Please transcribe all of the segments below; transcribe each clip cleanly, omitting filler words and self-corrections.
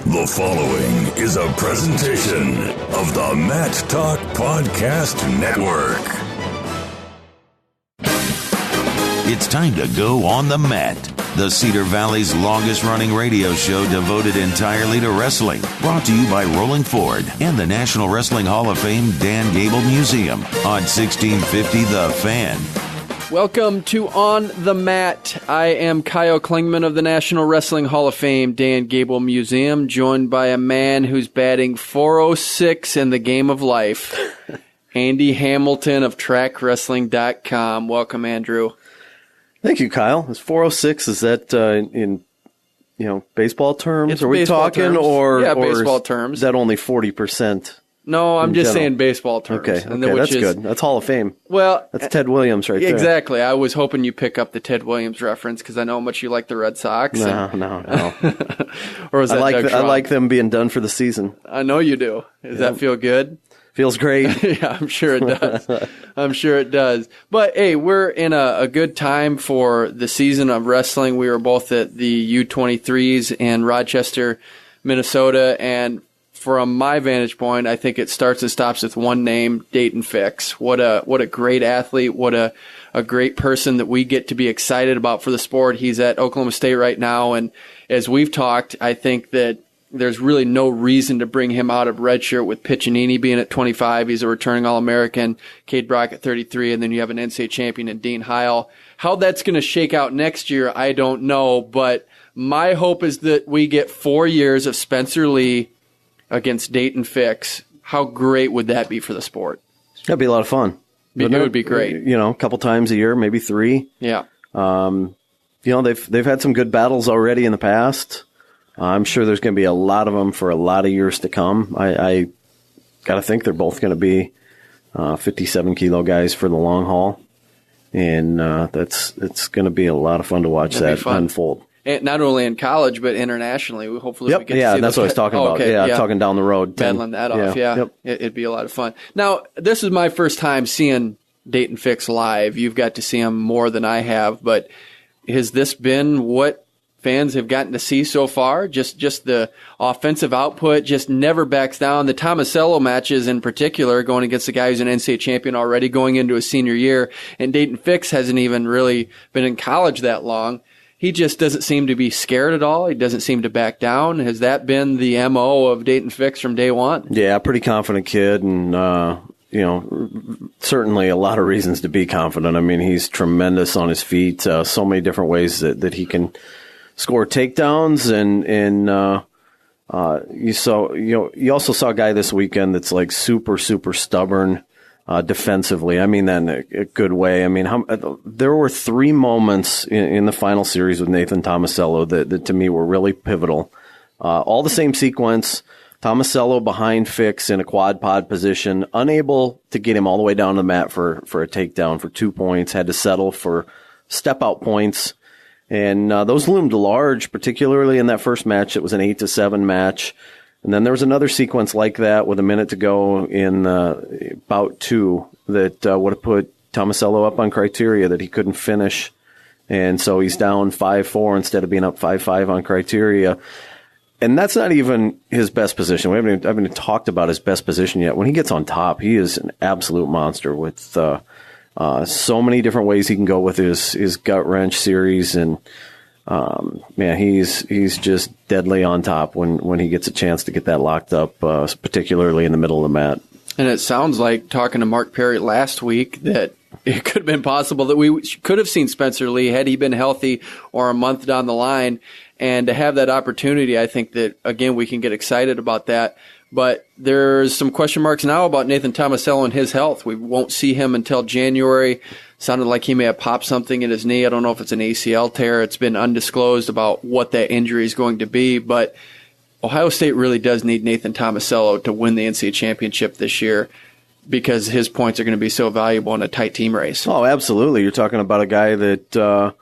The following is a presentation of the Mat Talk Podcast Network. It's time to go on the mat. The Cedar Valley's longest-running radio show devoted entirely to wrestling. Brought to you by Rolling Ford and the National Wrestling Hall of Fame Dan Gable Museum on 1650 The Fan. Welcome to On the Mat. I am Kyle Klingman of the National Wrestling Hall of Fame, Dan Gable Museum, joined by a man who's batting .406 in the game of life, Andy Hamilton of TrackWrestling.com. Welcome, Andrew. Thank you, Kyle. Is 406, is that in baseball terms? It's Are we baseball talking terms. or baseball terms. Is that only 40%? No, I'm just saying baseball terms. Okay, that's good. That's Hall of Fame. Well, that's Ted Williams right there. Exactly. I was hoping you pick up the Ted Williams reference because I know how much you like the Red Sox. No. Or is that I like them being done for the season. I know you do. Does that feel good? Feels great. Yeah, I'm sure it does. But, hey, we're in a good time for the season of wrestling. We were both at the U23s in Rochester, Minnesota, and from my vantage point, I think it starts and stops with one name, Dayton Fix. What a great athlete. What a great person that we get to be excited about for the sport. He's at Oklahoma State right now, and as we've talked, I think that there's really no reason to bring him out of redshirt with Piccinini being at 25. He's a returning All-American, Cade Brock at 33, and then you have an NCAA champion in Dean Heil. How that's going to shake out next year, I don't know, but my hope is that we get 4 years of Spencer Lee against Dayton Fix. How great would that be for the sport? That'd be a lot of fun. It would be great. A couple times a year, maybe 3. Yeah. They've had some good battles already in the past. I'm sure there's going to be a lot of them for a lot of years to come. I got to think they're both going to be 57-kilo guys for the long haul. And it's going to be a lot of fun to watch that unfold. And not only in college, but internationally. Hopefully we get to see that's what I was talking about. Okay, talking down the road. Battling that off, Yep. It'd be a lot of fun. Now, this is my first time seeing Dayton Fix live. You've got to see him more than I have, but has this been what fans have gotten to see so far? Just the offensive output just never backs down. The Tomasello matches in particular, going against a guy who's an NCAA champion already going into his senior year, and Dayton Fix hasn't even really been in college that long. He just doesn't seem to be scared at all. He doesn't seem to back down. Has that been the MO of Dayton Fix from day one? Yeah, pretty confident kid, and certainly a lot of reasons to be confident. I mean, he's tremendous on his feet. So many different ways that he can score takedowns, and you also saw a guy this weekend that's like super stubborn defensively. I mean that in a good way. I mean, there were 3 moments in the final series with Nathan Tomasello that to me were really pivotal. All the same sequence. Tomasello behind Fix in a quad pod position, unable to get him all the way down to the mat for a takedown for 2 points, had to settle for step out points. And those loomed large, particularly in that first match. It was an 8-7 match. And then there was another sequence like that with a minute to go in bout 2 that would have put Tomasello up on criteria that he couldn't finish. And so he's down 5-4 instead of being up 5-5 on criteria. And that's not even his best position. I haven't even talked about his best position yet. When he gets on top, he is an absolute monster with so many different ways he can go with his gut wrench series, and he's just deadly on top when he gets a chance to get that locked up, particularly in the middle of the mat. And it sounds like, talking to Mark Perry last week, that it could have been possible that we could have seen Spencer Lee had he been healthy or a month down the line. And to have that opportunity, I think that, again, we can get excited about that. But there's some question marks now about Nathan Tomasello and his health. We won't see him until January. Sounded like he may have popped something in his knee. I don't know if it's an ACL tear. It's been undisclosed about what that injury is going to be. But Ohio State really does need Nathan Tomasello to win the NCAA championship this year, because his points are going to be so valuable in a tight team race. Oh, absolutely. You're talking about a guy that,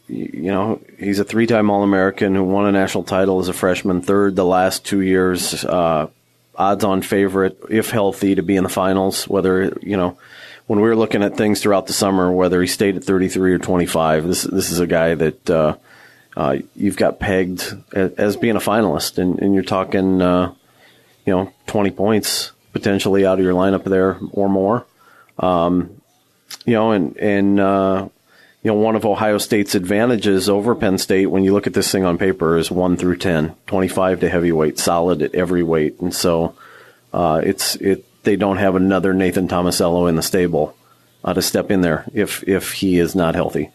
he's a 3-time All-American who won a national title as a freshman, third the last 2 years, odds-on favorite, if healthy, to be in the finals. Whether, when we were looking at things throughout the summer, whether he stayed at 33 or 25, this is a guy that you've got pegged as being a finalist, and you're talking, 20 points potentially out of your lineup there or more. One of Ohio State's advantages over Penn State when you look at this thing on paper is 1 through 10, 25 to heavyweight, solid at every weight. And so they don't have another Nathan Tomasello in the stable to step in there if he is not healthy.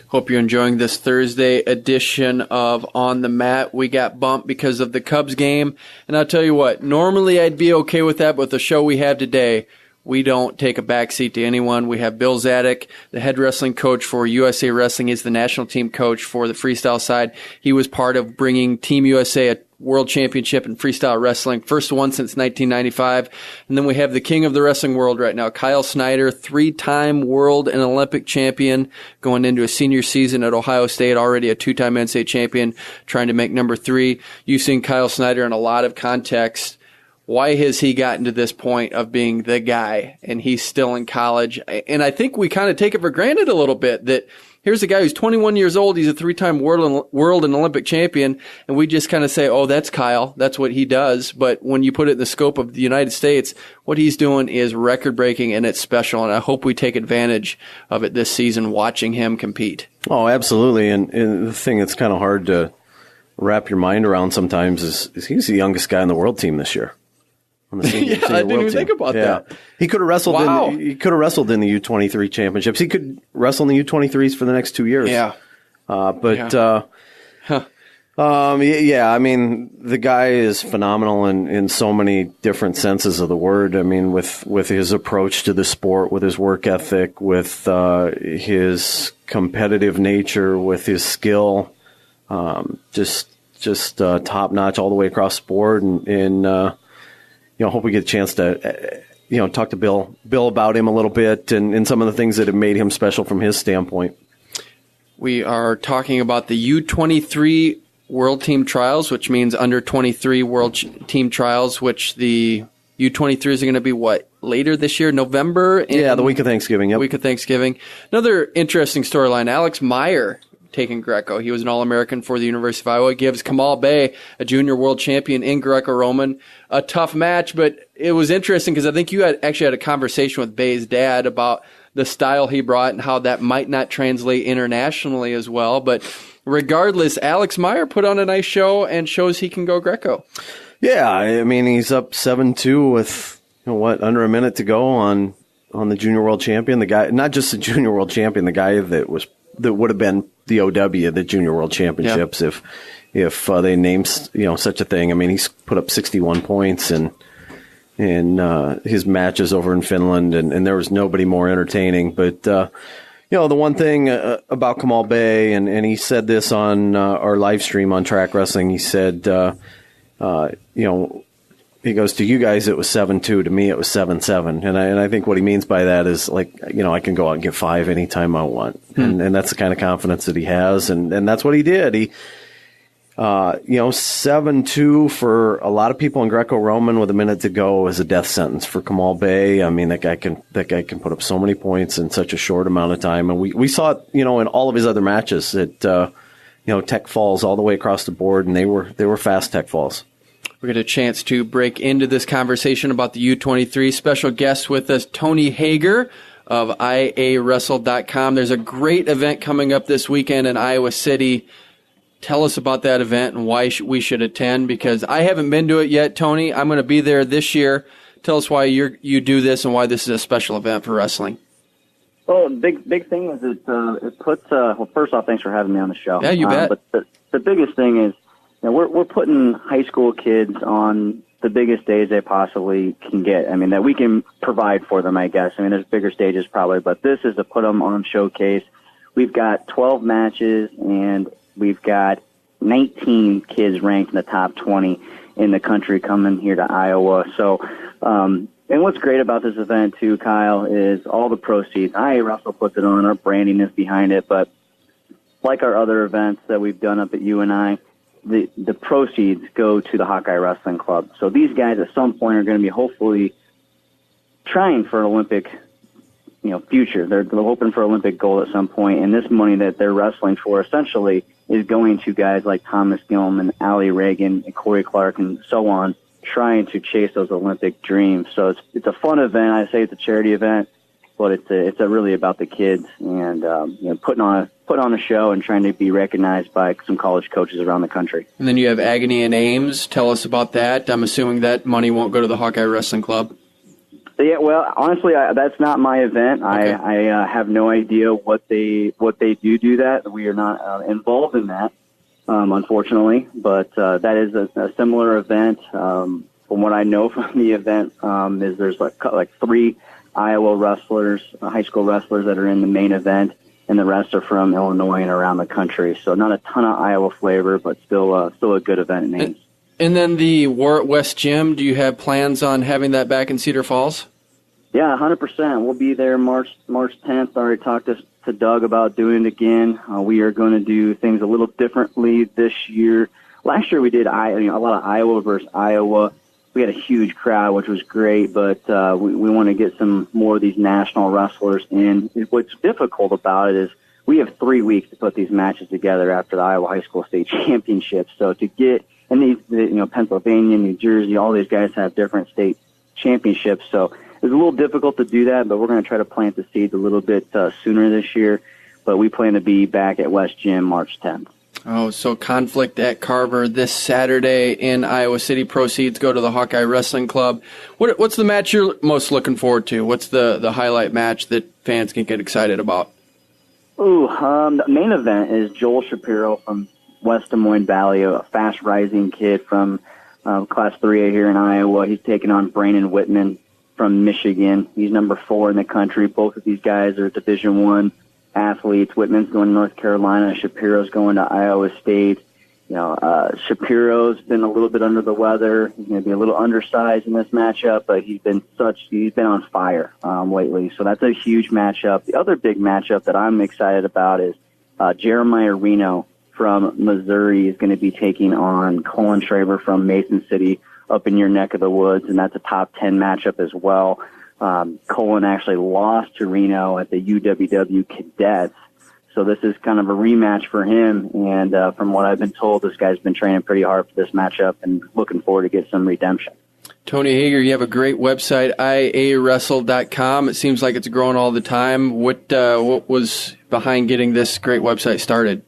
Hope you're enjoying this Thursday edition of On the Mat. We got bumped because of the Cubs game. And I'll tell you what, normally I'd be okay with that, but with the show we have today, we don't take a backseat to anyone. We have Bill Zadick, the head wrestling coach for USA Wrestling. He's the national team coach for the freestyle side. He was part of bringing Team USA a world championship in freestyle wrestling, first one since 1995. And then we have the king of the wrestling world right now, Kyle Snyder, 3-time world and Olympic champion, going into a senior season at Ohio State, already a 2-time NCAA champion, trying to make number 3. You've seen Kyle Snyder in a lot of contexts. Why has he gotten to this point of being the guy and he's still in college? And I think we kind of take it for granted a little bit that here's a guy who's 21 years old. He's a 3-time world and Olympic champion. And we just kind of say, oh, that's Kyle. That's what he does. But when you put it in the scope of the United States, what he's doing is record breaking and it's special. And I hope we take advantage of it this season, watching him compete. Oh, absolutely. And the thing that's kind of hard to wrap your mind around sometimes is he's the youngest guy on the world team this year. On the senior I didn't even think about that. He could have wrestled. Wow. He could have wrestled in the U23 championships. He could wrestle in the U23s for the next 2 years. Yeah. I mean, the guy is phenomenal in so many different senses of the word. I mean, with his approach to the sport, with his work ethic, with his competitive nature, with his skill, just top notch all the way across the board. And hope we get a chance to, talk to Bill about him a little bit and some of the things that have made him special from his standpoint. We are talking about the U23 World Team Trials, which means under 23 World Team Trials, which the U23s are going to be later this year, November? The week of Thanksgiving. Yep. Week of Thanksgiving. Another interesting storyline, Alex Meyer taking Greco. He was an All-American for the University of Iowa. Gives Kamal Bey, a junior world champion in Greco-Roman, a tough match, but it was interesting because I think you actually had a conversation with Bey's dad about the style he brought and how that might not translate internationally as well. But regardless, Alex Meyer put on a nice show and shows he can go Greco. Yeah, I mean, he's up 7-2 with, under a minute to go on the junior world champion. The guy, not just the junior world champion, the guy that would have been the OW, the Junior World Championships, if they named such a thing. I mean, he's put up 61 points in his matches over in Finland, and there was nobody more entertaining. But the one thing about Kamal Bey, and he said this on our live stream on Track Wrestling. He said, he goes, to you guys it was 7-2. To me it was 7-7. And I think what he means by that is I can go out and get 5 anytime I want. And that's the kind of confidence that he has. And that's what he did. He, 7-2 for a lot of people in Greco-Roman with a minute to go is a death sentence. For Kamal Bey, I mean, that guy can put up so many points in such a short amount of time. And we saw it, in all of his other matches that, tech falls all the way across the board, and they were fast tech falls. We get a chance to break into this conversation about the U23. Special guest with us, Tony Hager of IAWrestle.com. There's a great event coming up this weekend in Iowa City. Tell us about that event and why we should attend, because I haven't been to it yet, Tony. I'm going to be there this year. Tell us why you do this and why this is a special event for wrestling. Well, big thing is it puts. Well, first off, thanks for having me on the show. Yeah, you bet. But the biggest thing is, we're putting high school kids on the biggest stage they possibly can get. I mean, that we can provide for them, I guess. I mean, there's bigger stages probably, but this is to put them on showcase. We've got 12 matches, and we've got 19 kids ranked in the top 20 in the country coming here to Iowa. So, and what's great about this event too, Kyle, is all the proceeds. Wrestle puts it on, our branding is behind it, but like our other events that we've done up at UNI, the proceeds go to the Hawkeye Wrestling Club. So these guys at some point are going to be hopefully trying for an Olympic, future. They're hoping for Olympic gold at some point, and this money that they're wrestling for essentially is going to guys like Thomas Gilman, Allie Reagan, and Corey Clark, and so on, trying to chase those Olympic dreams. So it's a fun event. I say it's a charity event, but it's really about the kids and putting on a show and trying to be recognized by some college coaches around the country. And then you have Agony and Ames. Tell us about that. I'm assuming that money won't go to the Hawkeye Wrestling Club. Yeah, well, honestly, that's not my event. Okay. I have no idea what they do that. We are not involved in that, unfortunately. But that is a similar event. From what I know from the event, is there's like 3 Iowa wrestlers, high school wrestlers that are in the main event, and the rest are from Illinois and around the country. So not a ton of Iowa flavor, but still a good event in Ames. And then the War at West Gym, do you have plans on having that back in Cedar Falls? Yeah, 100%. We'll be there March 10th. I already talked to Doug about doing it again. We are going to do things a little differently this year. Last year we did a lot of Iowa versus Iowa. We had a huge crowd, which was great, but we want to get some more of these national wrestlers in. What's difficult about it is we have 3 weeks to put these matches together after the Iowa High School State Championship. So to get, and these, Pennsylvania, New Jersey, all these guys have different state championships. So it's a little difficult to do that, but we're going to try to plant the seeds a little bit sooner this year. But we plan to be back at West Gym March 10th. Oh, so Conflict at Carver this Saturday in Iowa City. Proceeds go to the Hawkeye Wrestling Club. What's the match you're most looking forward to? What's the highlight match that fans can get excited about? The main event is Joel Shapiro from West Des Moines Valley, a fast-rising kid from Class 3A here in Iowa. He's taking on Brandon Whitman from Michigan. He's number 4 in the country. Both of these guys are Division I athletes. Whitman's going to North Carolina. Shapiro's going to Iowa State. Shapiro's been a little bit under the weather. He's going to be a little undersized in this matchup, but he's been on fire lately. So that's a huge matchup. The other big matchup that I'm excited about is Jeremiah Reno from Missouri is going to be taking on Colin Schraber from Mason City up in your neck of the woods, and that's a top 10 matchup as well. Colin actually lost to Reno at the UWW Cadets, so this is kind of a rematch for him, and from what I've been told, this guy's been training pretty hard for this matchup and looking forward to get some redemption. Tony Hager, you have a great website, iawrestle.com. It seems like it's growing all the time. What was behind getting this great website started?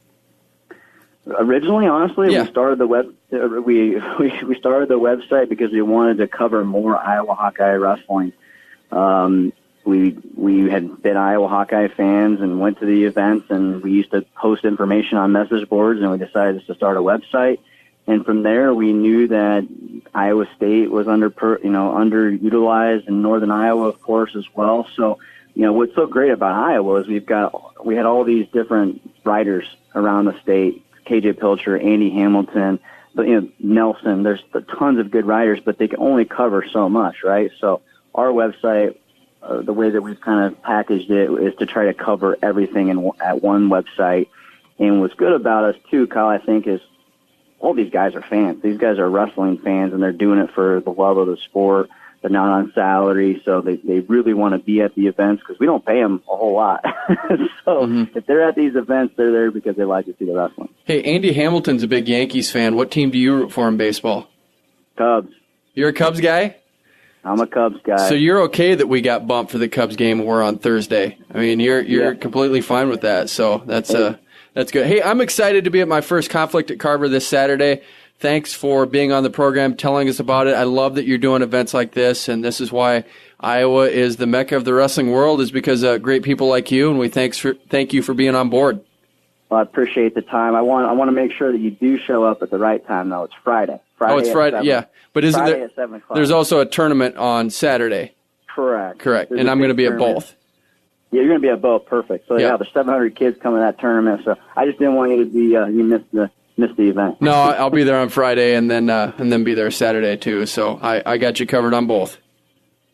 Originally, honestly, we started the we started the website because we wanted to cover more Iowa Hawkeye wrestling. We had been Iowa Hawkeye fans and went to the events, and we used to post information on message boards, and we decided to start a website. And from there, we knew that Iowa State was underutilized, and Northern Iowa, of course, as well. So, what's so great about Iowa is we had all these different writers around the state. KJ Pilcher, Andy Hamilton, but Nelson. There's tons of good writers, but they can only cover so much, right? So our website, the way that we've kind of packaged it, is to try to cover everything at one website. And what's good about us too, Kyle, I think, is all these guys are fans. These guys are wrestling fans, and they're doing it for the love of the sport. They're not on salary, so they really want to be at the events because we don't pay them a whole lot. So if they're at these events, they're there because they like to see the wrestling. Hey, Andy Hamilton's a big Yankees fan. What team do you root for in baseball? Cubs. You're a Cubs guy? I'm a Cubs guy. So you're okay that we got bumped for the Cubs game we're on Thursday. I mean, you're completely fine with that. So that's good. Hey, I'm excited to be at my first Conflict at Carver this Saturday. Thanks for being on the program, telling us about it. I love that you're doing events like this, and this is why Iowa is the mecca of the wrestling world, is because of great people like you, and we thank you for being on board. Well, I appreciate the time. I want to make sure that you do show up at the right time, though. It's Friday. It's Friday, yeah. But isn't there? At 7 o'clock. There's also a tournament on Saturday. Correct. And I'm going to be at both. Yeah, you're going to be at both. Perfect. So there's 700 kids coming to that tournament. So I just didn't want you to be you missed the event. No, I'll be there on Friday and then be there Saturday too. So I got you covered on both.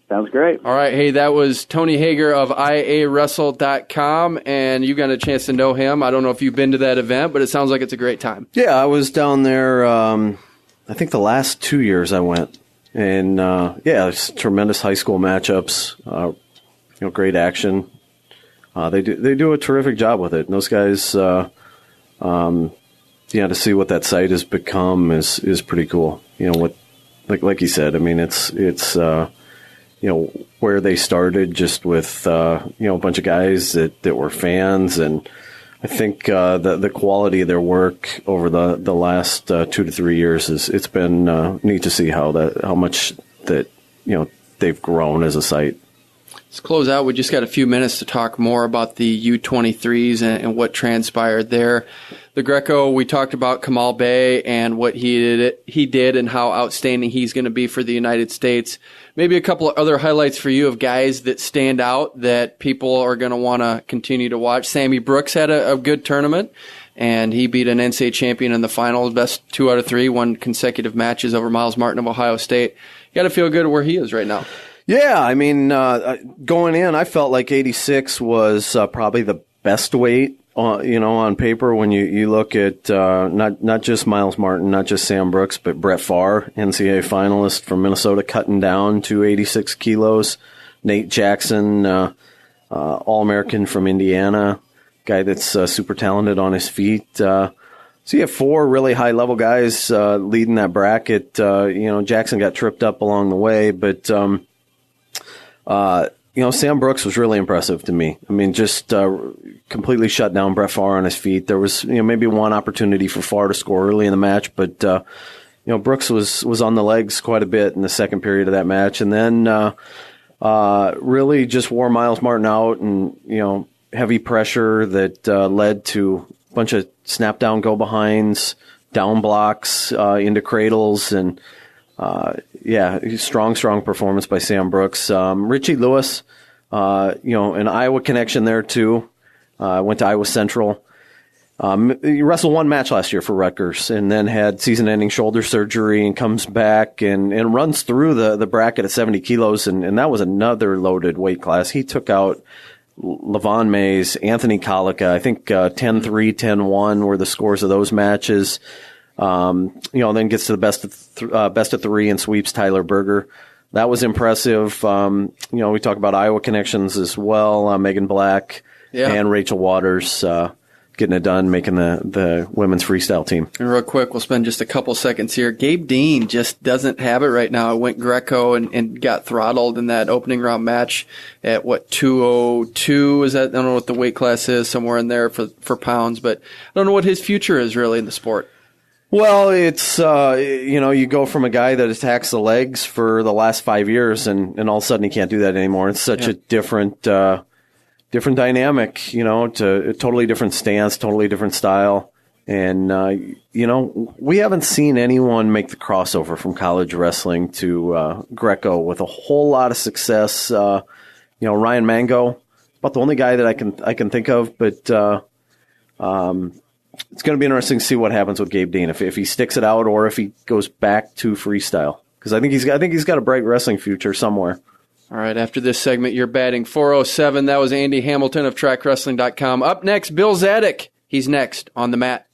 Sounds great. All right. Hey, that was Tony Hager of iawrestle.com, and you got a chance to know him. I don't know if you've been to that event, but it sounds like it's a great time. Yeah, I was down there, I think the last 2 years I went. And, it's tremendous high school matchups, great action. They do a terrific job with it. And those guys, to see what that site has become is pretty cool. What, like you said, I mean, it's where they started just with, a bunch of guys that were fans. And I think the quality of their work over the last 2 to 3 years it's been neat to see how much that, they've grown as a site. Let's close out. We just got a few minutes to talk more about the U23s and what transpired there. The Greco, we talked about Kamal Bey and what he did and how outstanding he's going to be for the United States. Maybe a couple of other highlights for you of guys that stand out that people are going to want to continue to watch. Sammy Brooks had a good tournament, and he beat an NCAA champion in the final. Best 2 out of 3, won consecutive matches over Miles Martin of Ohio State. You got to feel good where he is right now. Yeah, I mean, going in, I felt like 86 was probably the best weight, on paper when you look at not just Miles Martin, not just Sam Brooks, but Brett Farr, NCAA finalist from Minnesota, cutting down to 86 kilos. Nate Jackson, All-American from Indiana, guy that's super talented on his feet. So you have 4 really high-level guys leading that bracket. Jackson got tripped up along the way, but Sam Brooks was really impressive to me. I mean, just completely shut down Brett Farr on his feet. There was, maybe one opportunity for Farr to score early in the match, but, Brooks was on the legs quite a bit in the second period of that match. And then really just wore Miles Martin out and, heavy pressure that led to a bunch of snap-down go-behinds, down blocks into cradles, and strong performance by Sam Brooks. Richie Lewis, an Iowa connection there too. Went to Iowa Central. He wrestled one match last year for Rutgers and then had season-ending shoulder surgery and comes back and runs through the bracket at 70 kilos, and that was another loaded weight class. He took out Levon Mays, Anthony Colica. I think 10-3, 10-1 were the scores of those matches. Then gets to the best of 3 and sweeps Tyler Berger. That was impressive. We talk about Iowa connections as well. Megan Black and Rachel Waters getting it done, making the women's freestyle team. And real quick, we'll spend just a couple seconds here. Gabe Dean just doesn't have it right now. I went Greco and got throttled in that opening round match at 202 is that? I don't know what the weight class is, somewhere in there for pounds, but I don't know what his future is really in the sport. Well, it's, you go from a guy that attacks the legs for the last 5 years and all of a sudden he can't do that anymore. It's such a different dynamic, to a totally different stance, totally different style. And, we haven't seen anyone make the crossover from college wrestling to Greco with a whole lot of success. Ryan Mango, about the only guy that I can think of, but it's going to be interesting to see what happens with Gabe Dean, if he sticks it out or if he goes back to freestyle, because I think he's got a bright wrestling future somewhere. All right, after this segment, you're batting 407. That was Andy Hamilton of TrackWrestling.com. Up next, Bill Zadick. He's next on the mat.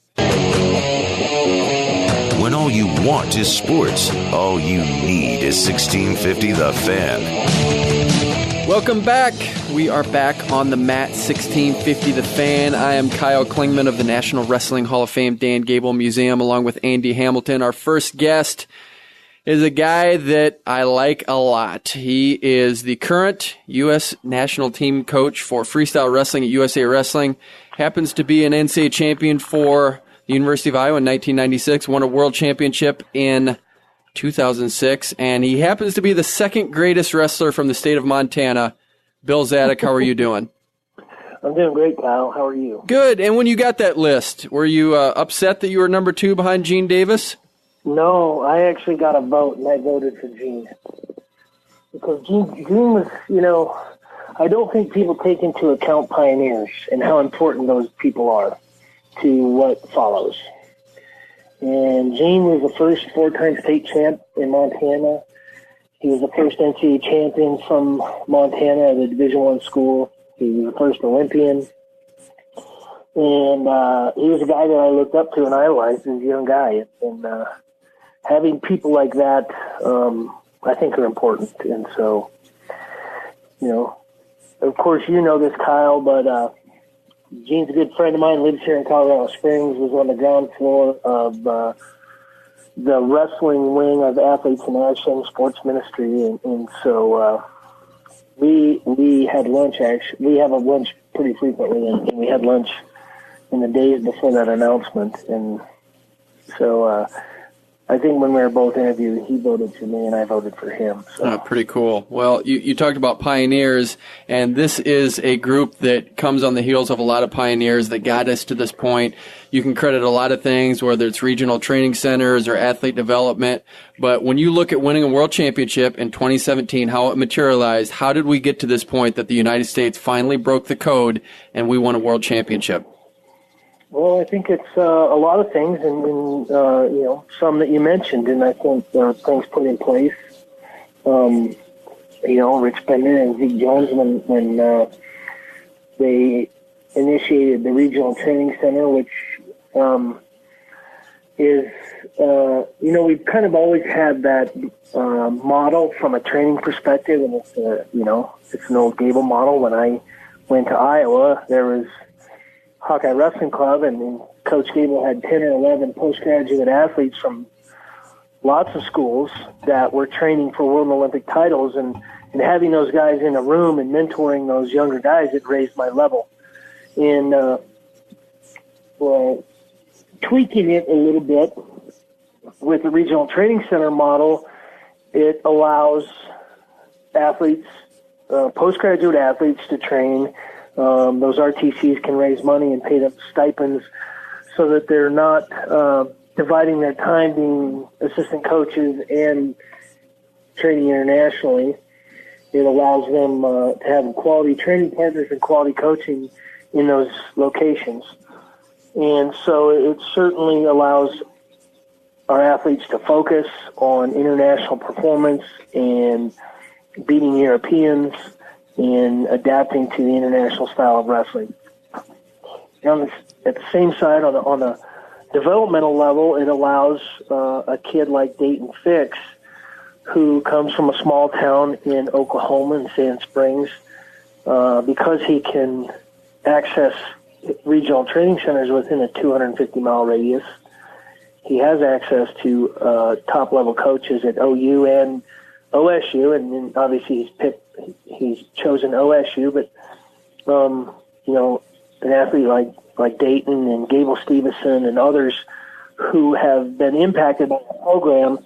When all you want is sports, all you need is 1650 The Fan. Welcome back. We are back on the mat, 1650 The Fan. I am Kyle Klingman of the National Wrestling Hall of Fame Dan Gable Museum, along with Andy Hamilton. Our first guest is a guy that I like a lot. He is the current U.S. national team coach for freestyle wrestling at USA Wrestling. Happens to be an NCAA champion for the University of Iowa in 1996. Won a world championship in 2006. And he happens to be the second greatest wrestler from the state of Montana. Bill Zadick, how are you doing? I'm doing great, Kyle. How are you? Good. And when you got that list, were you upset that you were number 2 behind Gene Davis? No, I actually got a vote, and I voted for Gene. Because Gene was, I don't think people take into account pioneers and how important those people are to what follows. And Gene was the first 4-time state champ in Montana. He was the first NCAA champion from Montana at a Division I school. He was the first Olympian. And he was a guy that I looked up to and idolized as a young guy. And having people like that, I think are important. And so, of course, you know this, Kyle, but Gene's a good friend of mine, lives here in Colorado Springs, was on the ground floor of the wrestling wing of Athletes in Action Sports Ministry, and so we had lunch. Actually, we have a lunch pretty frequently, and we had lunch in the days before that announcement, and so I think when we were both interviewed, he voted for me and I voted for him. So. Pretty cool. Well, you talked about pioneers, and this is a group that comes on the heels of a lot of pioneers that got us to this point. You can credit a lot of things, whether it's regional training centers or athlete development. But when you look at winning a world championship in 2017, how it materialized, how did we get to this point that the United States finally broke the code and we won a world championship? Well, I think it's a lot of things, and some that you mentioned, and I think there are things put in place. Rich Bender and Zeke Jones, when they initiated the regional training center, which is, we've kind of always had that model from a training perspective, and it's an old Gable model. When I went to Iowa, there was Hawkeye Wrestling Club, and Coach Gable had 10 or 11 postgraduate athletes from lots of schools that were training for World Olympic titles, and having those guys in a room and mentoring those younger guys, it raised my level. And tweaking it a little bit with the regional training center model, it allows athletes, postgraduate athletes, to train. Those RTCs can raise money and pay them stipends so that they're not dividing their time being assistant coaches and training internationally. It allows them to have quality training partners and quality coaching in those locations. And so it certainly allows our athletes to focus on international performance and beating Europeans and adapting to the international style of wrestling. And at the same side, on the developmental level, it allows a kid like Dayton Fix, who comes from a small town in Oklahoma, in Sand Springs, because he can access regional training centers within a 250-mile radius. He has access to top-level coaches at OU and OSU, and obviously he's chosen OSU, but an athlete like Dayton and Gable Stevenson and others who have been impacted by the program,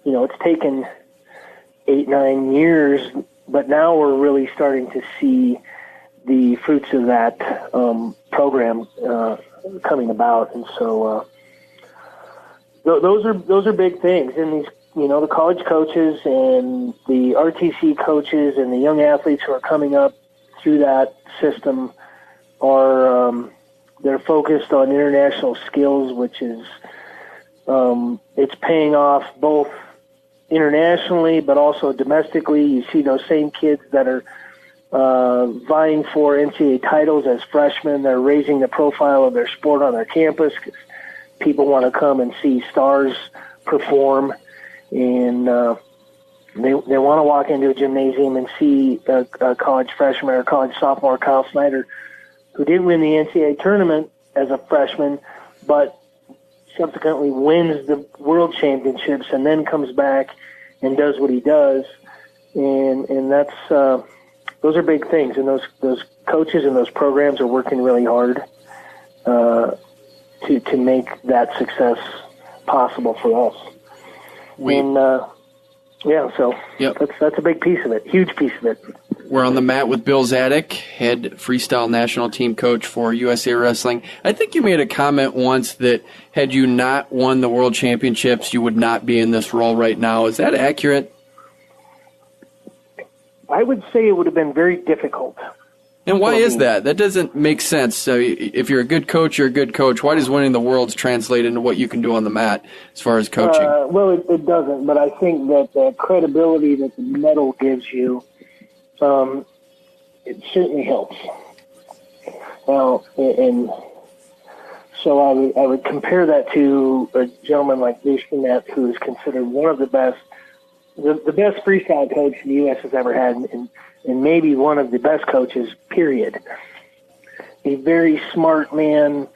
it's taken 8-9 years, but now we're really starting to see the fruits of that program coming about, and so those are big things. And these, the college coaches and the RTC coaches and the young athletes who are coming up through that system are they're focused on international skills, which is it's paying off both internationally but also domestically. You see those same kids that are vying for NCAA titles as freshmen. They're raising the profile of their sport on their campus because people want to come and see stars perform, and they want to walk into a gymnasium and see a college freshman or college sophomore, Kyle Snyder, who didn't win the NCAA tournament as a freshman, but subsequently wins the world championships and then comes back and does what he does. And that's those are big things, and those coaches and those programs are working really hard to make that success possible for us. That's a big piece of it, huge piece of it. We're on the mat with Bill Zadick, head freestyle national team coach for USA Wrestling. I think you made a comment once that had you not won the world championships, you would not be in this role right now. Is that accurate? I would say it would have been very difficult. And why is that? That doesn't make sense. So if you're a good coach, you're a good coach. Why does winning the Worlds translate into what you can do on the mat as far as coaching? Well, it doesn't, but I think that the credibility that the medal gives you, it certainly helps. And so I would compare that to a gentleman like Bruce Burnett, who is considered one of the best freestyle coach the U.S. has ever had, and maybe one of the best coaches, period. a very smart man,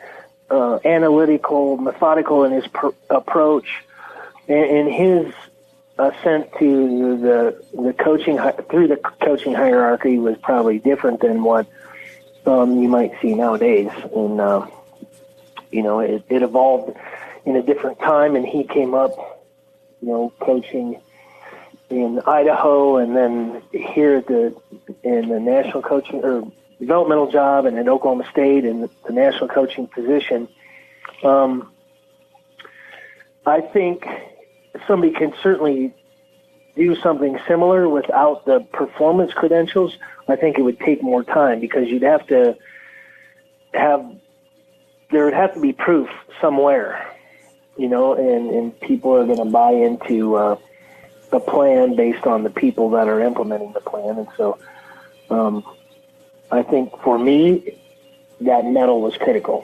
analytical, methodical in his approach, and his ascent to the coaching through the coaching hierarchy was probably different than what you might see nowadays. And it evolved in a different time, and he came up, coaching in Idaho, and then here in the national coaching or developmental job, and at Oklahoma State in the national coaching position. I think somebody can certainly do something similar without the performance credentials. I think it would take more time because there would have to be proof somewhere, and people are going to buy into a plan based on the people that are implementing the plan. And so I think for me, that medal was critical.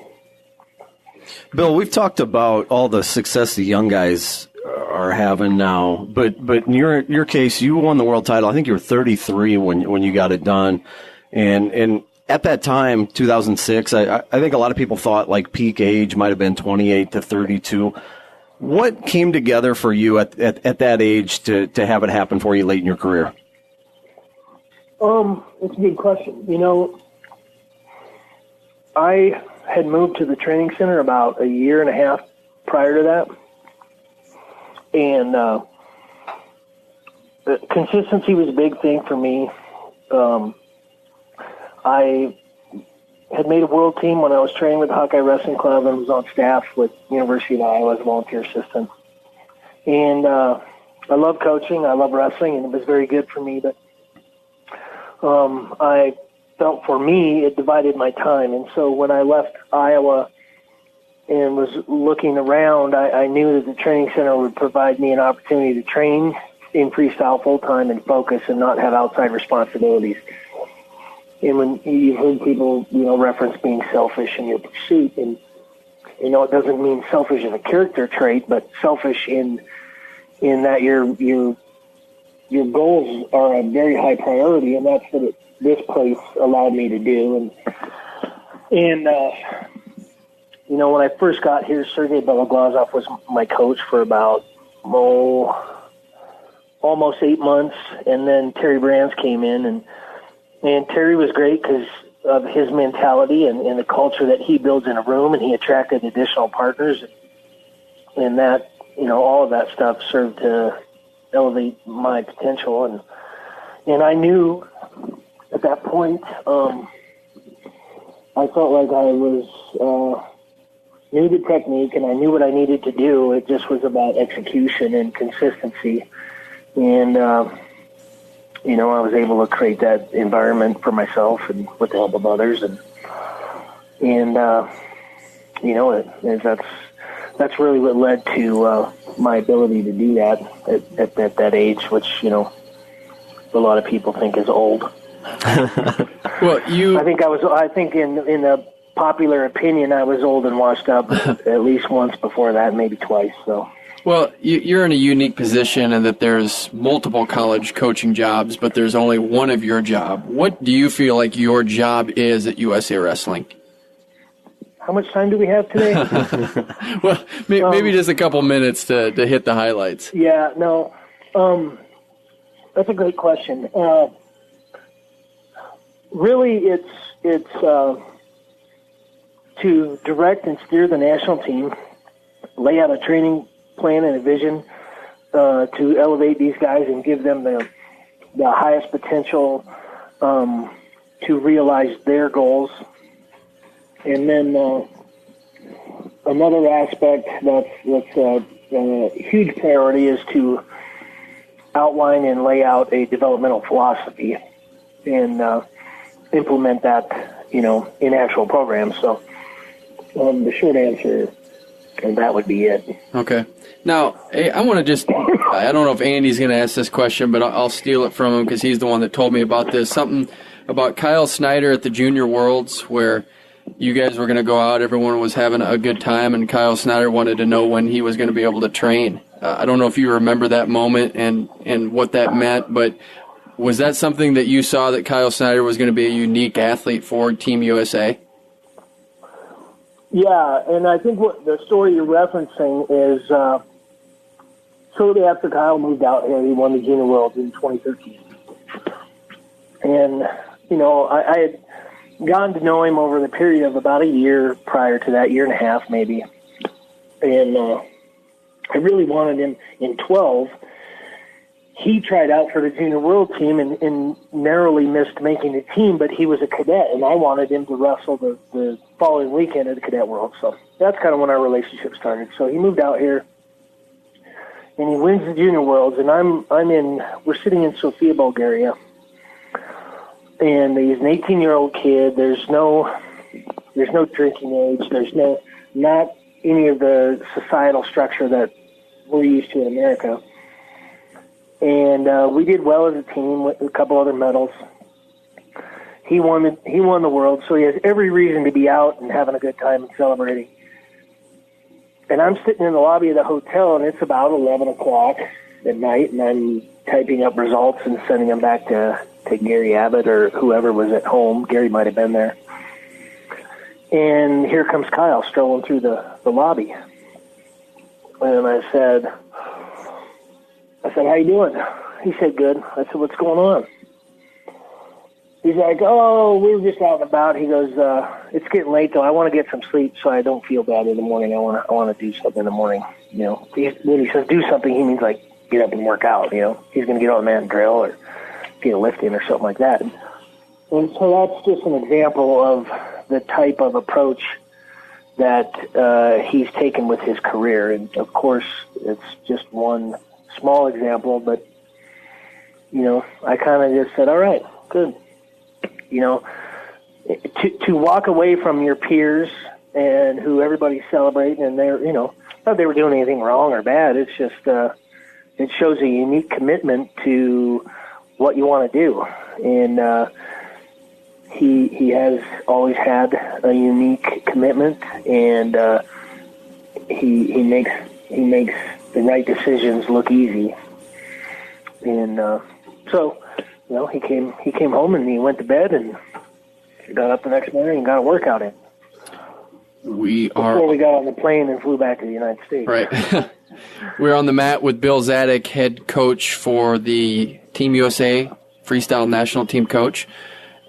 Bill, we've talked about all the success the young guys are having now, but in your case, you won the world title. I think you were 33 when you got it done, and at that time, 2006, I think a lot of people thought like peak age might have been 28 to 32. What came together for you at that age to have it happen for you late in your career? It's a good question. I had moved to the training center about a year and a half prior to that. And consistency was a big thing for me. I had made a world team when I was training with the Hawkeye Wrestling Club and was on staff with University of Iowa as a volunteer assistant. And I love coaching. I love wrestling, and it was very good for me. But I felt for me it divided my time. And so when I left Iowa and was looking around, I knew that the training center would provide me an opportunity to train in freestyle full-time and focus and not have outside responsibilities. And when you've heard people, reference being selfish in your pursuit, and, it doesn't mean selfish as a character trait, but selfish in that your goals are a very high priority, and that's what this place allowed me to do. And when I first got here, Sergey Beloglazov was my coach for about almost 8 months, and then Terry Brands came in, and Terry was great because of his mentality and the culture that he builds in a room, and he attracted additional partners, and that, all of that stuff served to elevate my potential, and I knew at that point, I felt like I was knew the technique, and I knew what I needed to do. It just was about execution and consistency, and I was able to create that environment for myself and with the help of others, and that's really what led to my ability to do that at that age, which a lot of people think is old. Well, I think in the popular opinion, I was old and washed up at least once before that, maybe twice. So. Well, you're in a unique position in that there's multiple college coaching jobs, but there's only one of your job. What do you feel like your job is at USA Wrestling? How much time do we have today? Well, maybe just a couple minutes to hit the highlights. Yeah, no, that's a great question. Really, it's to direct and steer the national team, lay out a training plan and a vision to elevate these guys and give them the highest potential to realize their goals. And then another aspect that's a huge priority is to outline and lay out a developmental philosophy and implement that, in actual programs. So the short answer, and that would be it. Okay. Now, I want to just, I don't know if Andy's going to ask this question, but I'll steal it from him because he's the one that told me about this. Something about Kyle Snyder at the Junior Worlds where you guys were going to go out, everyone was having a good time, and Kyle Snyder wanted to know when he was going to be able to train. I don't know if you remember that moment and what that meant, but was that something that you saw that Kyle Snyder was going to be a unique athlete for Team USA? Yeah, and I think what the story you're referencing is shortly after Kyle moved out here, he won the Junior World in 2013. And, I had gotten to know him over the period of about a year prior to that, year and a half maybe. And I really wanted him in 12. He tried out for the Junior World team and narrowly missed making the team, but he was a cadet, and I wanted him to wrestle the following weekend at the Cadet World. So that's kind of when our relationship started. So he moved out here, and he wins the Junior Worlds, and we're sitting in Sofia, Bulgaria, and he's an 18-year-old kid. There's no drinking age. There's not any of the societal structure that we're used to in America. And we did well as a team with a couple other medals. He won the world, so he has every reason to be out and having a good time and celebrating. And I'm sitting in the lobby of the hotel, and it's about 11 o'clock at night, and I'm typing up results and sending them back to Gary Abbott or whoever was at home. Gary might have been there. And here comes Kyle strolling through the lobby. And I said, how you doing? He said, good. I said, what's going on? He's like, oh, we were just out and about. He goes, it's getting late, though. I want to get some sleep so I don't feel bad in the morning. I want to do something in the morning. When he says do something, he means like get up and work out. He's going to get on the mat and drill or get a lift in or something like that. And so that's just an example of the type of approach that he's taken with his career. And, of course, it's just one small example, but, I kind of just said, all right, good. To walk away from your peers and who everybody's celebrating and they're, not that they were doing anything wrong or bad. It's just, it shows a unique commitment to what you want to do. And, he has always had a unique commitment, and he makes the right decisions look easy. And so, he came home and he went to bed and got up the next morning and got a workout in. Before we got on the plane and flew back to the United States. Right. We're on the mat with Bill Zadick, head coach for the Team USA Freestyle National Team Coach.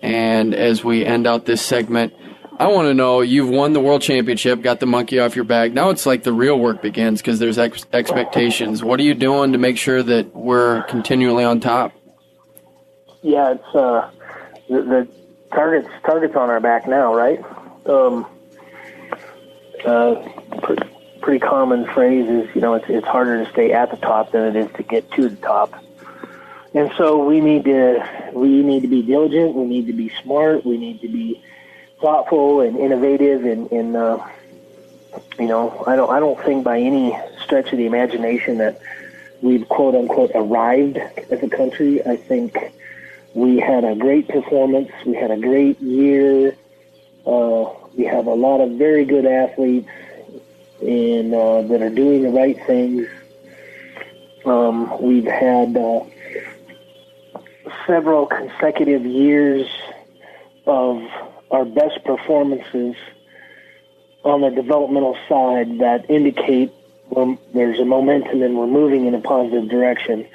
And as we end out this segment, I want to know, you've won the World Championship, got the monkey off your back. Now it's like the real work begins because there's expectations. What are you doing to make sure that we're continually on top? Yeah, it's the target's on our back now, right? Pretty common phrase is, it's harder to stay at the top than it is to get to the top. And so we need to be diligent. We need to be smart. We need to be thoughtful and innovative. And I don't think by any stretch of the imagination that we've quote unquote arrived as a country. I think we had a great performance. We had a great year. We have a lot of very good athletes and that are doing the right things. We've had several consecutive years of our best performances on the developmental side that indicate there's a momentum and we're moving in a positive direction.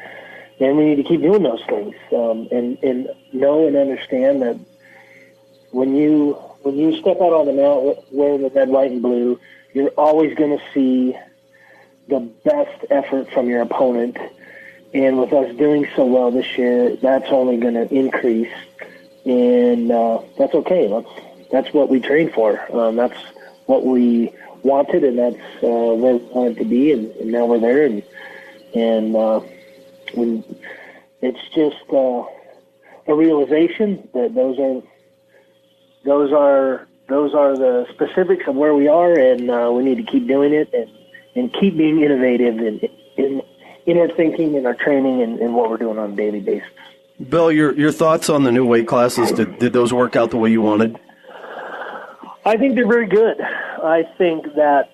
And we need to keep doing those things and know and understand that when you step out on the mat wearing the red, white, and blue, you're always going to see the best effort from your opponent. And with us doing so well this year, that's only going to increase. And that's okay. That's what we trained for. That's what we wanted, and that's where we wanted to be. And now we're there. And it's just a realization that those are the specifics of where we are, and we need to keep doing it and keep being innovative in our thinking and our training and what we're doing on a daily basis. Bill, your thoughts on the new weight classes? Did those work out the way you wanted? I think they're very good. I think that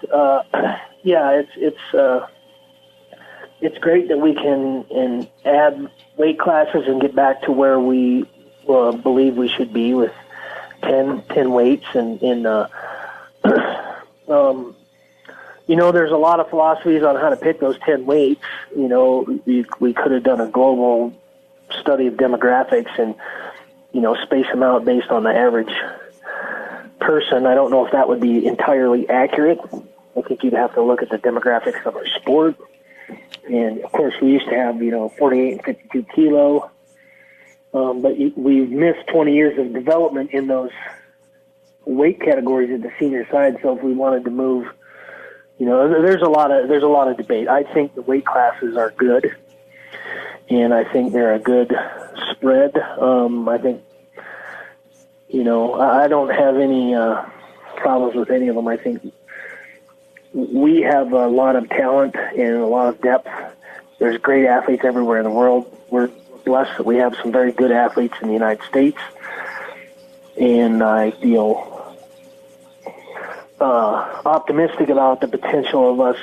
it's great that we can add weight classes and get back to where we believe we should be with 10 weights and There's a lot of philosophies on how to pick those 10 weights. We could have done a global study of demographics and, space them out based on the average person. I don't know if that would be entirely accurate. I think you'd have to look at the demographics of our sport. And, of course, we used to have, 48 and 52 kilo. But we've missed 20 years of development in those weight categories at the senior side. So if we wanted to move, there's a lot of debate. I think the weight classes are good, and I think they're a good spread. I think, I don't have any problems with any of them. I think we have a lot of talent and a lot of depth. There's great athletes everywhere in the world. We're blessed that we have some very good athletes in the United States, and I feel optimistic about the potential of us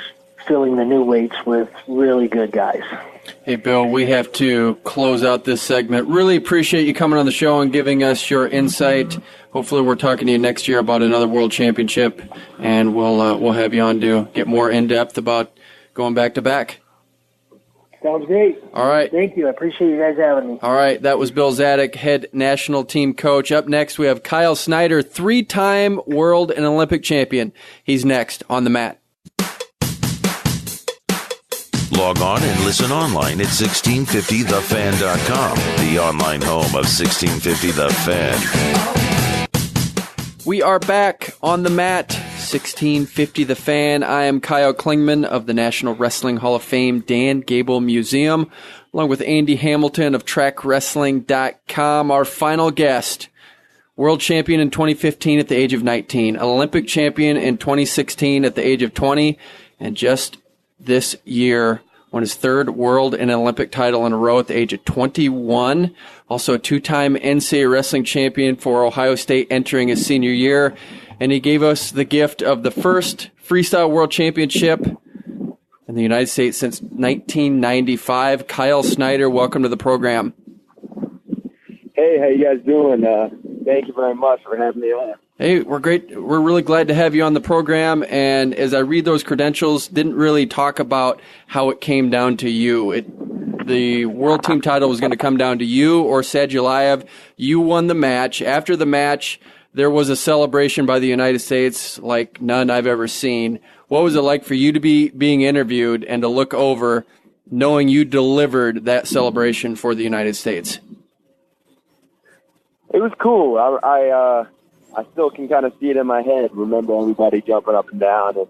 filling the new weights with really good guys. Hey, Bill, we have to close out this segment. Really appreciate you coming on the show and giving us your insight. Hopefully we're talking to you next year about another world championship, and we'll have you on to get more in-depth about going back-to-back. Sounds great. All right. Thank you. I appreciate you guys having me. All right. That was Bill Zadick, head national team coach. Up next, we have Kyle Snyder, 3-time world and Olympic champion. He's next on the mat. Log on and listen online at 1650thefan.com, the online home of 1650 The Fan. We are back on the mat, 1650 The Fan. I am Kyle Klingman of the National Wrestling Hall of Fame Dan Gable Museum, along with Andy Hamilton of TrackWrestling.com. Our final guest, world champion in 2015 at the age of 19, Olympic champion in 2016 at the age of 20, and just this year won his third world and Olympic title in a row at the age of 21. Also a two-time NCAA wrestling champion for Ohio State entering his senior year. And he gave us the gift of the first freestyle world championship in the United States since 1995. Kyle Snyder, welcome to the program. Hey, how you guys doing? Thank you very much for having me on. Hey, we're great. We're really glad to have you on the program. And as I read those credentials, didn't really talk about how it came down to you. The world team title was going to come down to you or Sadulayev. You won the match. After the match, there was a celebration by the United States like none I've ever seen. What was it like for you to be being interviewed and to look over knowing you delivered that celebration for the United States? It was cool. I still can kind of see it in my head. Remember everybody jumping up and down and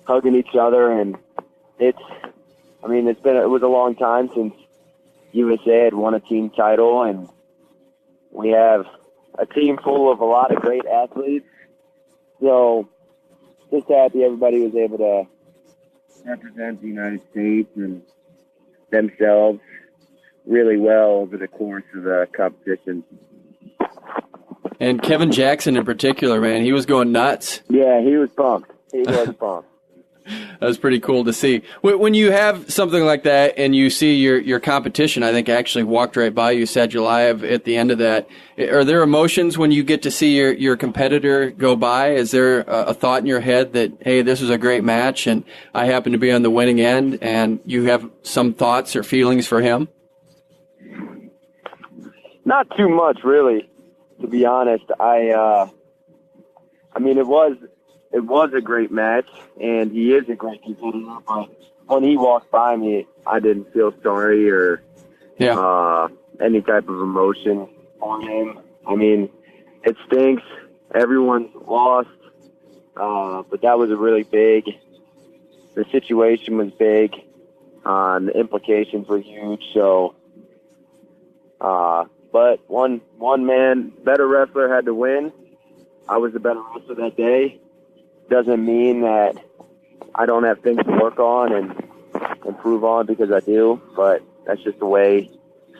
hugging each other, and it was a long time since USA had won a team title, and we have a team full of a lot of great athletes. So just happy everybody was able to represent the United States and themselves really well over the course of the competition. And Kevin Jackson in particular, man, he was going nuts. Yeah, he was pumped. He was pumped. That was pretty cool to see. When you have something like that and you see your competition, I think actually walked right by you, Sadulayev, at the end of that. Are there emotions when you get to see your competitor go by? Is there a thought in your head that, hey, this was a great match and I happen to be on the winning end, and you have some thoughts or feelings for him? Not too much, really. To be honest, it was a great match, and he is a great competitor. But when he walked by me, I didn't feel sorry or any type of emotion on him. I mean, it stinks. Everyone's lost, but that was a really big. The situation was big, and the implications were huge. So. But one man, better wrestler had to win. I was the better wrestler that day. Doesn't mean that I don't have things to work on and improve on, because I do, but that's just the way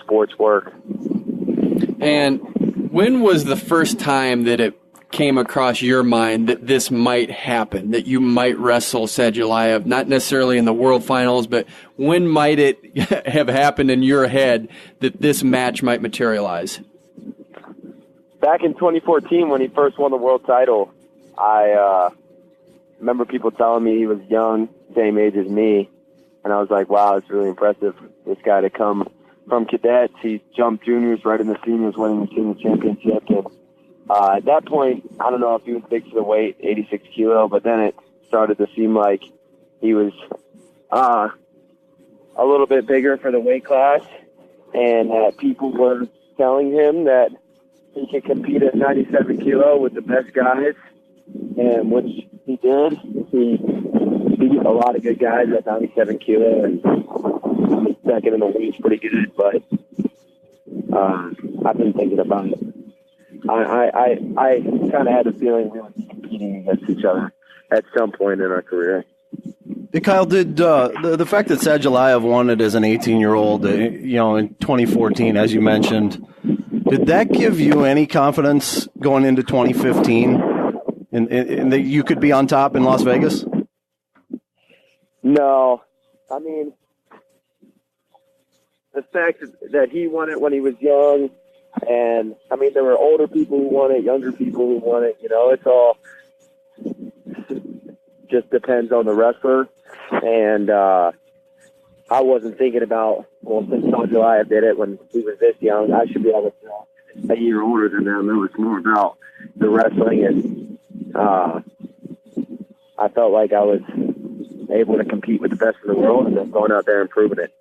sports work. And when was the first time that it came across your mind that this might happen, that you might wrestle Sadulayev, not necessarily in the world finals, but when might it have happened in your head that this match might materialize? Back in 2014, when he first won the world title, I remember people telling me he was young, same age as me, and I was like, wow, it's really impressive. This guy to come from cadets, he jumped juniors right in the seniors, winning the senior championship. And at that point, I don't know if he was big for the weight, 86 kilo, but then it started to seem like he was a little bit bigger for the weight class, and people were telling him that he could compete at 97 kilo with the best guys, and which he did. He beat a lot of good guys at 97 kilo, and second in the weight's pretty good, but I've been thinking about it. I kind of had a feeling we would be competing against each other at some point in our career. Hey, Kyle, did the fact that Sadulayev won it as an 18-year-old, in 2014, as you mentioned, did that give you any confidence going into 2015 and that you could be on top in Las Vegas? No. I mean, the fact that he won it when he was young, and, I mean, there were older people who won it, younger people who won it, it's all just depends on the wrestler. And I wasn't thinking about, well, since Sadulayev did it when he was this young, I should be able to be a year older than them. It was more about the wrestling, and I felt like I was able to compete with the best in the world and then going out there and proving it.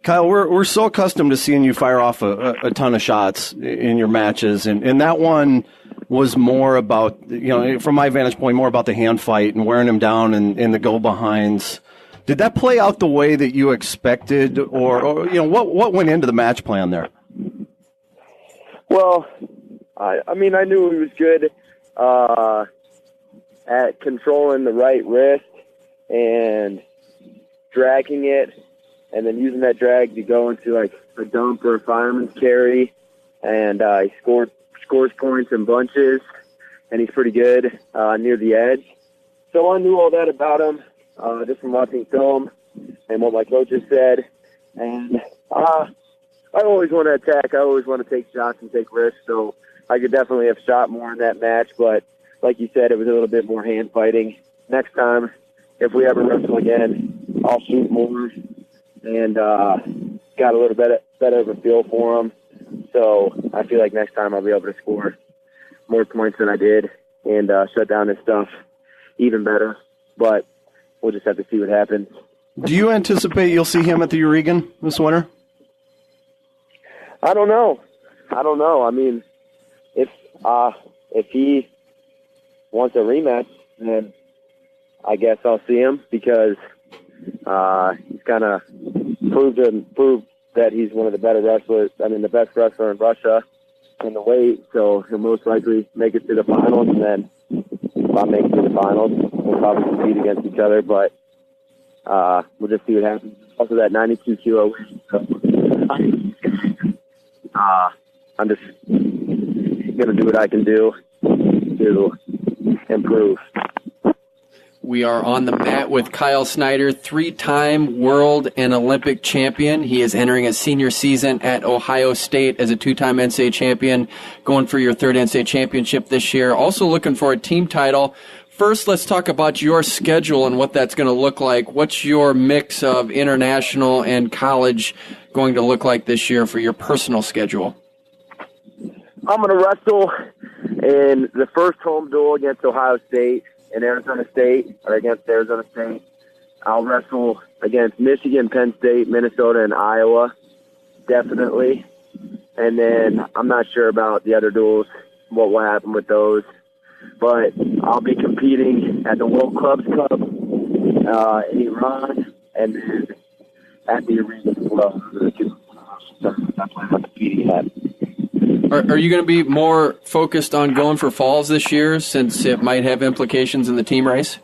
Kyle, we're so accustomed to seeing you fire off a ton of shots in your matches, and that one was more about, from my vantage point, more about the hand fight and wearing him down and the go-behinds. Did that play out the way that you expected, or what went into the match plan there? Well, I mean, I knew he was good at controlling the right wrist and dragging it, and then using that drag to go into like a dump or a fireman's carry, and he scores points in bunches, and he's pretty good near the edge. So I knew all that about him just from watching film and what my coaches said. And I always want to attack. I always want to take shots and take risks. So I could definitely have shot more in that match. But like you said, it was a little bit more hand fighting. Next time, if we ever wrestle again, I'll shoot more and got a little better of a feel for him. So I feel like next time I'll be able to score more points than I did and shut down his stuff even better. But we'll just have to see what happens. Do you anticipate you'll see him at the Euregan this winter? I don't know. I mean, if he wants a rematch, then I guess I'll see him, because he's kind of proved that he's one of the better wrestlers. I mean, the best wrestler in Russia in the weight. So he'll most likely make it to the finals, and then if I make it to the finals, we'll probably compete against each other. But we'll just see what happens. Also, that 92 kilo weight. So, I'm just gonna do what I can do to improve. We are on the mat with Kyle Snyder, 3-time world and Olympic champion. He is entering his senior season at Ohio State as a 2-time NCAA champion, going for your 3rd NCAA championship this year. Also looking for a team title. First, let's talk about your schedule and what that's going to look like. What's your mix of international and college going to look like this year for your personal schedule? I'm going to wrestle in the first home duel against Ohio State and Arizona State, or against Arizona State. I'll wrestle against Michigan, Penn State, Minnesota, and Iowa, definitely. And then I'm not sure about the other duels, what will happen with those. But I'll be competing at the World Clubs Cup in Iran, and then at the arena as well. That's what I'm competing at. Are you going to be more focused on going for falls this year, since it might have implications in the team race?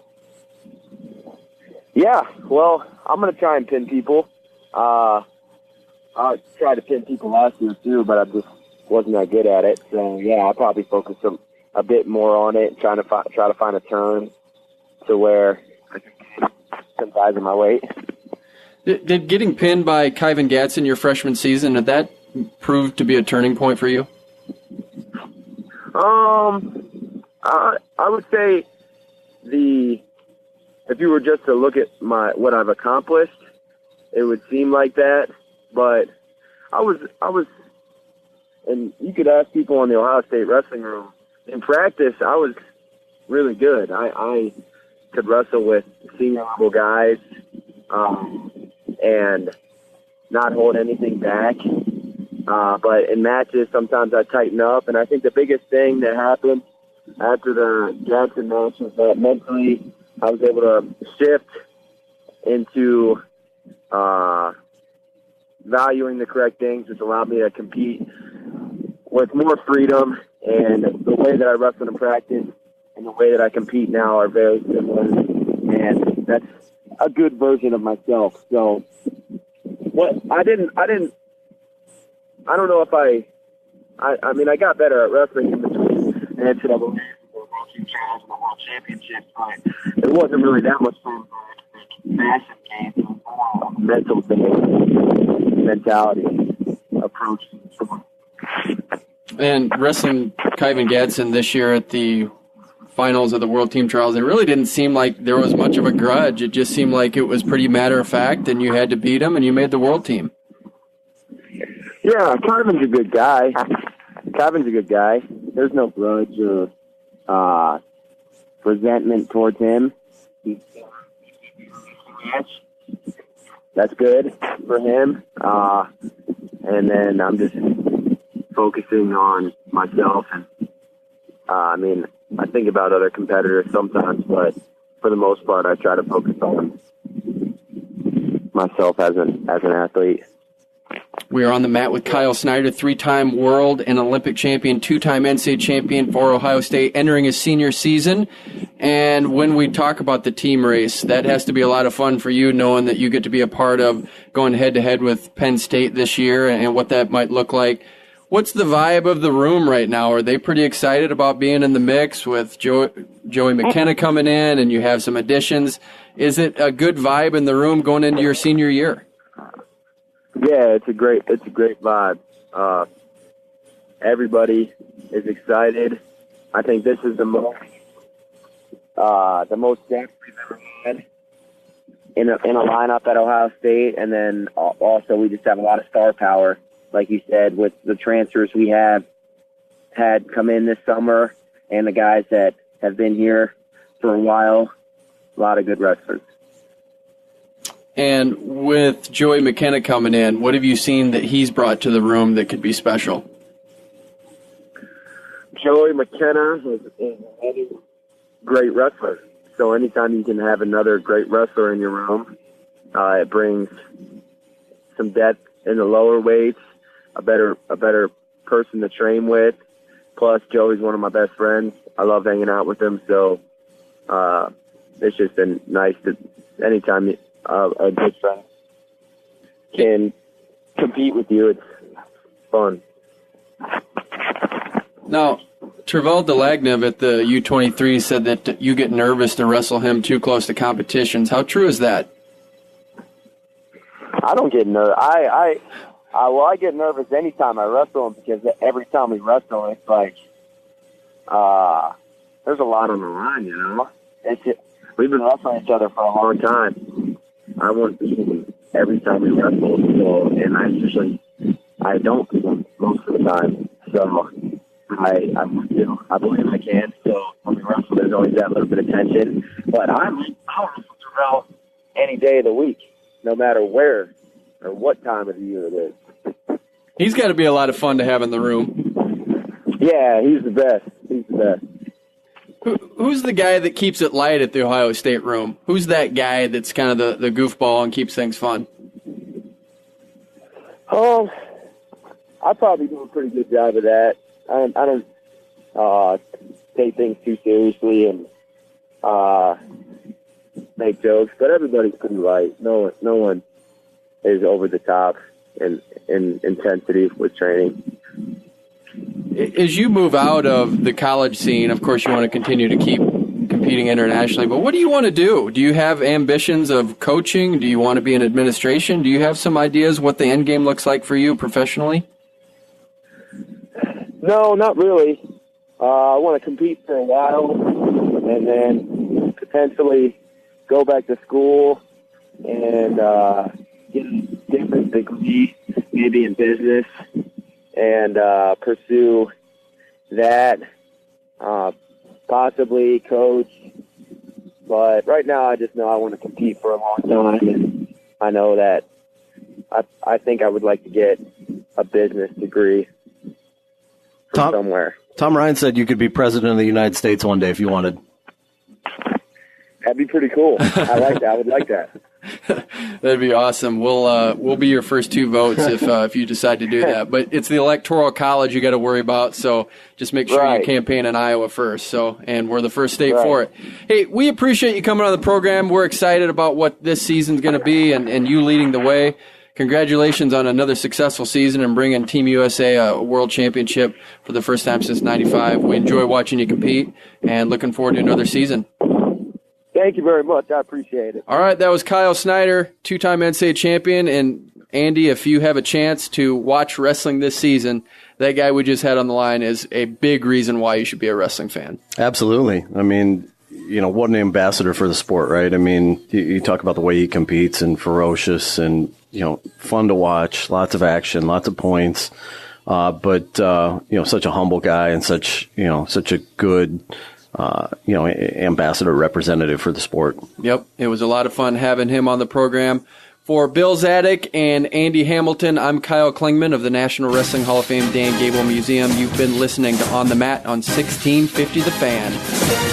Yeah, well, I'm going to try and pin people. I tried to pin people last year too, but I just wasn't that good at it. So yeah, I'll probably focus a bit more on it, try to find a turn to where I can pin some guys in my weight. Did getting pinned by Kyvan Gatson your freshman season, did that prove to be a turning point for you? I would say the if you were just to look at what I've accomplished, it would seem like that. But I was, and you could ask people in the Ohio State wrestling room. In practice, I was really good. I could wrestle with senior level guys, and not hold anything back. But in matches, sometimes I tighten up. And I think the biggest thing that happened after the Jackson match was that mentally I was able to shift into valuing the correct things, which allowed me to compete with more freedom. And the way that I wrestle in practice and the way that I compete now are very similar. And that's a good version of myself. So I don't know if I mean, I got better at wrestling in between the NCAA, the World Team Challenge, and the World Championship, but it wasn't really that much fun for massive games. It was more mental thing, mentality, approach to the sport. And wrestling Kyvan Gadsden this year at the finals of the World Team Trials, it really didn't seem like there was much of a grudge. It just seemed like it was pretty matter of fact, and you had to beat him, and you made the World Team. Yeah, Kyvan's a good guy. There's no grudge or resentment towards him. That's good for him. And then I'm just focusing on myself. And I mean, I think about other competitors sometimes, but for the most part, I try to focus on myself as an athlete. We are on the mat with Kyle Snyder, 3-time world and Olympic champion, 2-time NCAA champion for Ohio State, entering his senior season. And when we talk about the team race, that has to be a lot of fun for you, knowing that you get to be a part of going head-to-head with Penn State this year and what that might look like. What's the vibe of the room right now? Are they pretty excited about being in the mix with Joey McKenna coming in, and you have some additions? Is it a good vibe in the room going into your senior year? Yeah, it's a great vibe. Everybody is excited. I think this is the most depth we've ever had in a lineup at Ohio State, and then also we just have a lot of star power, like you said, with the transfers we have had come in this summer and the guys that have been here for a while. A lot of good wrestlers. And with Joey McKenna coming in, what have you seen that he's brought to the room that could be special? Joey McKenna is a great wrestler. So anytime you can have another great wrestler in your room, it brings some depth in the lower weights, a better person to train with. Plus, Joey's one of my best friends. I love hanging out with him. So it's just been nice to anytime a good friend can compete with you. It's fun. Now, Tervel Delagnev at the U23 said that you get nervous to wrestle him too close to competitions. How true is that? I don't get nervous. I get nervous anytime I wrestle him, because every time we wrestle, it's like there's a lot on the line, you know. We've been wrestling each other for a long time. I want to beat him every time we wrestle, and I don't beat him most of the time. So I believe I can. So when we wrestle, there's always that little bit of tension. But I'll wrestle Tervel any day of the week, no matter where or what time of the year it is. He's got to be a lot of fun to have in the room. Yeah, he's the best. Who's the guy that keeps it light at the Ohio State room? Who's that guy that's kind of the goofball and keeps things fun? I probably do a pretty good job of that. I don't take things too seriously and make jokes, but everybody's pretty light. No one is over the top in intensity with training. As you move out of the college scene, of course, you want to continue to keep competing internationally, but what do you want to do? Do you have ambitions of coaching? Do you want to be in administration? Do you have some ideas what the end game looks like for you professionally? No, not really. I want to compete for a while and then potentially go back to school and get a different degree, maybe in business, and pursue that, possibly coach. But right now I just know I want to compete for a long time, and I know that I think I would like to get a business degree from somewhere. Tom Ryan said you could be president of the United States one day if you wanted. That'd be pretty cool. I like that. I would like that. That'd be awesome. We'll be your first 2 votes if you decide to do that. But it's the Electoral College you got to worry about, so just make sure you campaign in Iowa first. So, and we're the first state for it. Hey, we appreciate you coming on the program. We're excited about what this season's going to be, and you leading the way. Congratulations on another successful season and bringing Team USA a world championship for the first time since '95. We enjoy watching you compete and looking forward to another season. Thank you very much. I appreciate it. All right, that was Kyle Snyder, 2-time NCAA champion. And Andy, if you have a chance to watch wrestling this season, that guy we just had on the line is a big reason why you should be a wrestling fan. Absolutely. I mean, what an ambassador for the sport, right? I mean, you talk about the way he competes and ferocious and, fun to watch, lots of action, lots of points. But such a humble guy and such a good, ambassador representative for the sport. Yep. It was a lot of fun having him on the program. For Bill Zadick and Andy Hamilton, I'm Kyle Klingman of the National Wrestling Hall of Fame Dan Gable Museum. You've been listening to On the Mat on 1650 The Fan.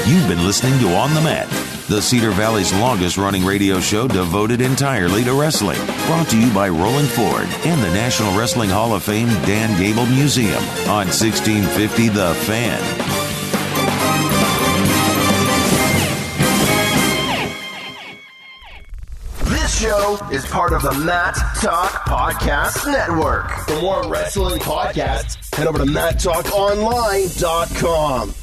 You've been listening to On the Mat, the Cedar Valley's longest-running radio show devoted entirely to wrestling. Brought to you by Rolling Ford and the National Wrestling Hall of Fame Dan Gable Museum on 1650 The Fan. This show is part of the Mat Talk Podcast Network. For more wrestling podcasts, head over to MatTalkOnline.com.